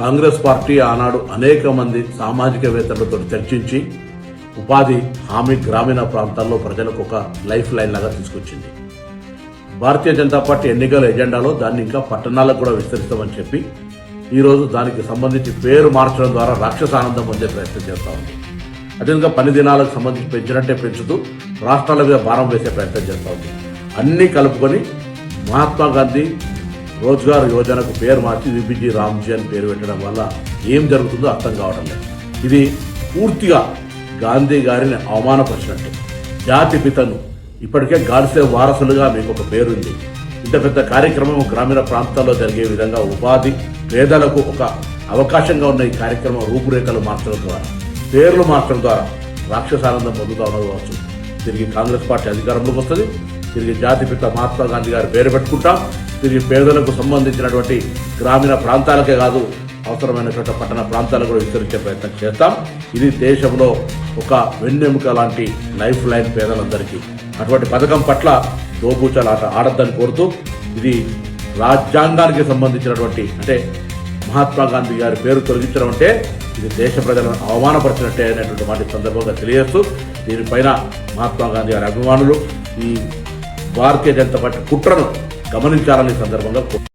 Congress party ఆనాడు అనేక మంది సామాజికవేత్తలతో చర్చించి ఉపాధి హామీ గ్రామీణ ప్రాంతాల్లో ప్రజలకు ఒక లైఫ్ లైన్ లాగా తీసుకొచ్చింది. భారతీయ జనతా పార్టీ ఎన్నికల ఎజెండాలో దాన్ని ఇంకా పట్టణాలకు కూడా విస్తరిస్తామని చెప్పి ఈరోజు దానికి సంబంధించి పేరు మార్చడం ద్వారా రాక్షస ఆనందం పొందే ప్రయత్నం చేస్తూ ఉంది. అదేవిధంగా పని దినాలకు సంబంధించి పెంచినట్టే పెంచుతూ రాష్ట్రాల మీద భారం వేసే ప్రయత్నం చేస్తూ ఉంది. అన్నీ కలుపుకొని మహాత్మా గాంధీ రోజ్గార్ యోజనకు పేరు మార్చి విబిజీ రామ్జీ అని పేరు పెట్టడం వల్ల ఏం జరుగుతుందో అర్థం కావడం లేదు. ఇది పూర్తిగా గాంధీ గారిని అవమానపరిచినట్టు. జాతి పితను ఇప్పటికే గాడ్సే వారసులుగా మీకు ఒక పేరుంది. ఇంత పెద్ద కార్యక్రమం గ్రామీణ ప్రాంతాల్లో జరిగే విధంగా ఉపాధి పేదలకు ఒక అవకాశంగా ఉన్న ఈ కార్యక్రమం రూపురేఖలు మార్చడం ద్వారా, పేర్లు మార్చడం ద్వారా రాక్షసానందం పొందుతూ ఉన్నది కావచ్చు. తిరిగి కాంగ్రెస్ పార్టీ అధికారంలోకి వస్తుంది. తిరిగి జాతిపిత మహాత్మా గాంధీ గారి పేరు పెట్టుకుంటాం. తిరిగి పేదలకు సంబంధించినటువంటి గ్రామీణ ప్రాంతాలకే కాదు, అవసరమైనటువంటి పట్టణ ప్రాంతాలకు కూడా విస్తరించే ప్రయత్నం చేస్తాం. ఇది దేశంలో ఒక వెన్నెముక లాంటి లైఫ్ లైన్ పేదలందరికీ. అటువంటి పథకం పట్ల దోబూచలాట ఆడద్దని కోరుతూ, ఇది రాజ్యాంగానికి సంబంధించినటువంటి, అంటే మహాత్మా గాంధీ గారి పేరు తొలగించడం అంటే ఇది దేశ ప్రజలను అవమానపరిచినట్టే అనేటువంటి మాట సందర్భంగా తెలియజేస్తూ, దీనిపైన మహాత్మా గాంధీ గారి అభిమానులు ఈ భారతీయ జనతా పార్టీ కుట్రను గమనించాలని సందర్భంగా